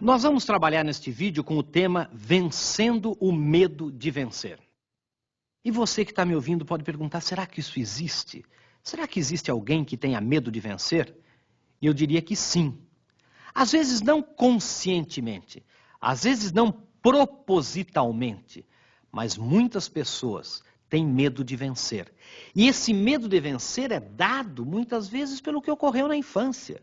Nós vamos trabalhar neste vídeo com o tema Vencendo o Medo de Vencer. E você que está me ouvindo pode perguntar, será que isso existe? Será que existe alguém que tenha medo de vencer? E eu diria que sim. Às vezes não conscientemente, às vezes não propositalmente, mas muitas pessoas têm medo de vencer. E esse medo de vencer é dado muitas vezes pelo que ocorreu na infância.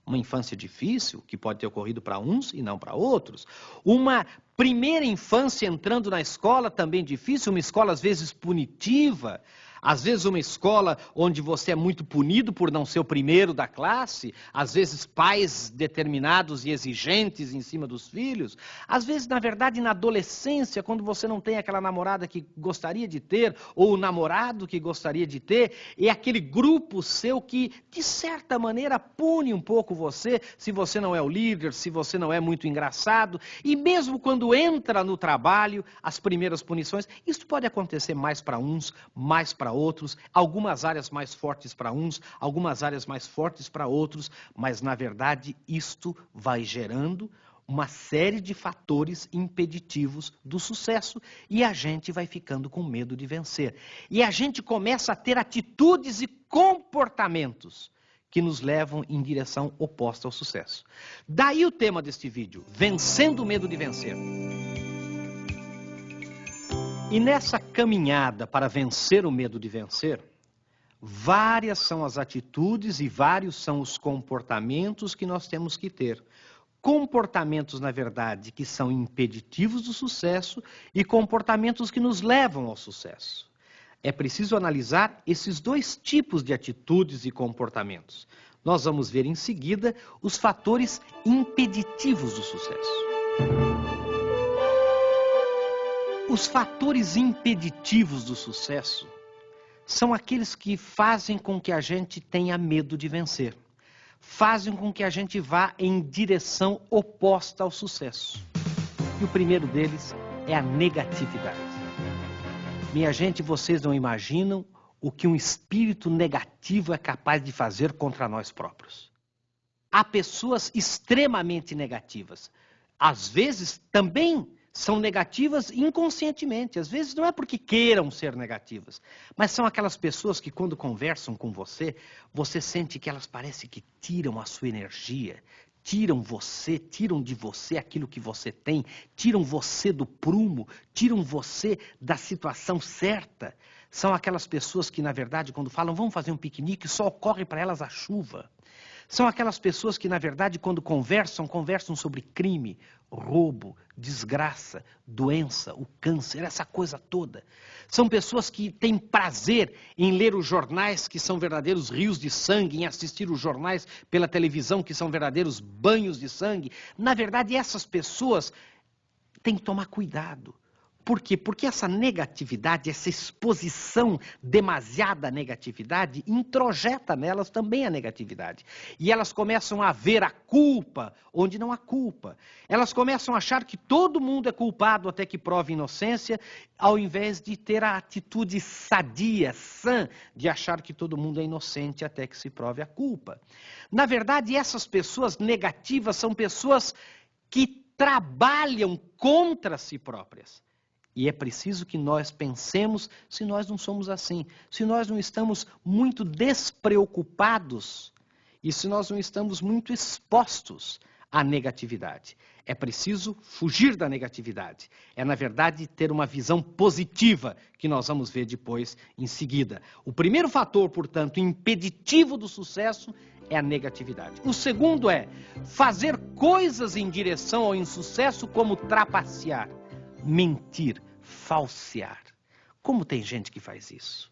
Uma infância difícil, que pode ter ocorrido para uns e não para outros. Uma primeira infância entrando na escola também difícil, uma escola às vezes punitiva. Às vezes uma escola onde você é muito punido por não ser o primeiro da classe. Às vezes pais determinados e exigentes em cima dos filhos. Às vezes, na verdade, na adolescência, quando você não tem aquela namorada que gostaria de ter, ou o namorado que gostaria de ter, é aquele grupo seu que, de certa maneira, pune um pouco você, se você não é o líder, se você não é muito engraçado. E mesmo quando entra no trabalho, as primeiras punições, isso pode acontecer mais para uns, mais para outros, algumas áreas mais fortes para uns, algumas áreas mais fortes para outros, mas na verdade isto vai gerando uma série de fatores impeditivos do sucesso e a gente vai ficando com medo de vencer. E a gente começa a ter atitudes e comportamentos que nos levam em direção oposta ao sucesso. Daí o tema deste vídeo, Vencendo o Medo de Vencer. E nessa caminhada para vencer o medo de vencer, várias são as atitudes e vários são os comportamentos que nós temos que ter. Comportamentos, na verdade, que são impeditivos do sucesso e comportamentos que nos levam ao sucesso. É preciso analisar esses dois tipos de atitudes e comportamentos. Nós vamos ver em seguida os fatores impeditivos do sucesso. Os fatores impeditivos do sucesso são aqueles que fazem com que a gente tenha medo de vencer. Fazem com que a gente vá em direção oposta ao sucesso. E o primeiro deles é a negatividade. Minha gente, vocês não imaginam o que um espírito negativo é capaz de fazer contra nós próprios. Há pessoas extremamente negativas. Às vezes também são negativas inconscientemente. Às vezes não é porque queiram ser negativas, mas são aquelas pessoas que quando conversam com você, você sente que elas parecem que tiram a sua energia, tiram de você aquilo que você tem, tiram você do prumo, tiram você da situação certa. São aquelas pessoas que, na verdade, quando falam, vamos fazer um piquenique, só ocorre para elas a chuva. São aquelas pessoas que, na verdade, quando conversam sobre crime, roubo, desgraça, doença, o câncer, essa coisa toda. São pessoas que têm prazer em ler os jornais, que são verdadeiros rios de sangue, em assistir os jornais pela televisão, que são verdadeiros banhos de sangue. Na verdade, essas pessoas têm que tomar cuidado. Por quê? Porque essa negatividade, essa exposição demasiada à negatividade, introjeta nelas também a negatividade. E elas começam a ver a culpa onde não há culpa. Elas começam a achar que todo mundo é culpado até que prove inocência, ao invés de ter a atitude sadia, sã, de achar que todo mundo é inocente até que se prove a culpa. Na verdade, essas pessoas negativas são pessoas que trabalham contra si próprias. E é preciso que nós pensemos se nós não somos assim, se nós não estamos muito despreocupados e se nós não estamos muito expostos à negatividade. É preciso fugir da negatividade. É, na verdade, ter uma visão positiva, que nós vamos ver depois em seguida. O primeiro fator, portanto, impeditivo do sucesso é a negatividade. O segundo é fazer coisas em direção ao insucesso, como trapacear, mentir, falsear. Como tem gente que faz isso?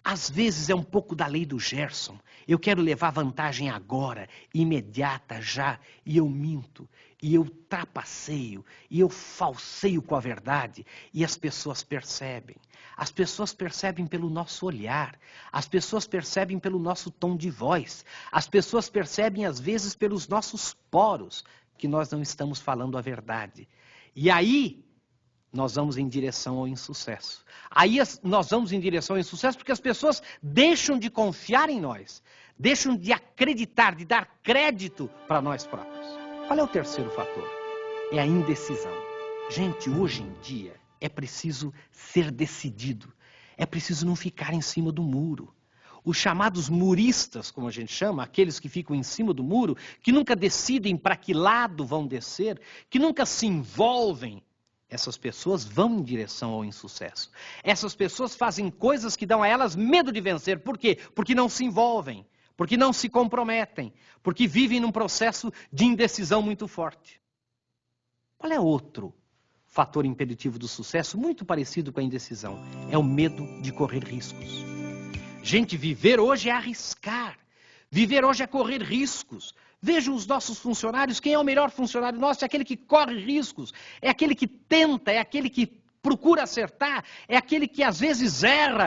Às vezes é um pouco da lei do Gerson. Eu quero levar vantagem agora, imediata, já, e eu minto, e eu trapaceio, e eu falseio com a verdade, e as pessoas percebem. As pessoas percebem pelo nosso olhar, as pessoas percebem pelo nosso tom de voz, as pessoas percebem às vezes pelos nossos poros que nós não estamos falando a verdade. E aí nós vamos em direção ao insucesso. Aí nós vamos em direção ao insucesso porque as pessoas deixam de confiar em nós, deixam de acreditar, de dar crédito para nós próprios. Qual é o terceiro fator? é a indecisão. Gente, hoje em dia é preciso ser decidido. É preciso não ficar em cima do muro. Os chamados muristas, como a gente chama, aqueles que ficam em cima do muro, que nunca decidem para que lado vão descer, que nunca se envolvem, essas pessoas vão em direção ao insucesso. Essas pessoas fazem coisas que dão a elas medo de vencer. Por quê? Porque não se envolvem, porque não se comprometem, porque vivem num processo de indecisão muito forte. Qual é outro fator impeditivo do sucesso, muito parecido com a indecisão? É o medo de correr riscos. Gente, viver hoje é arriscar. Viver hoje é correr riscos. Vejam os nossos funcionários. Quem é o melhor funcionário nosso? É aquele que corre riscos. É aquele que tenta, é aquele que procura acertar. É aquele que às vezes erra.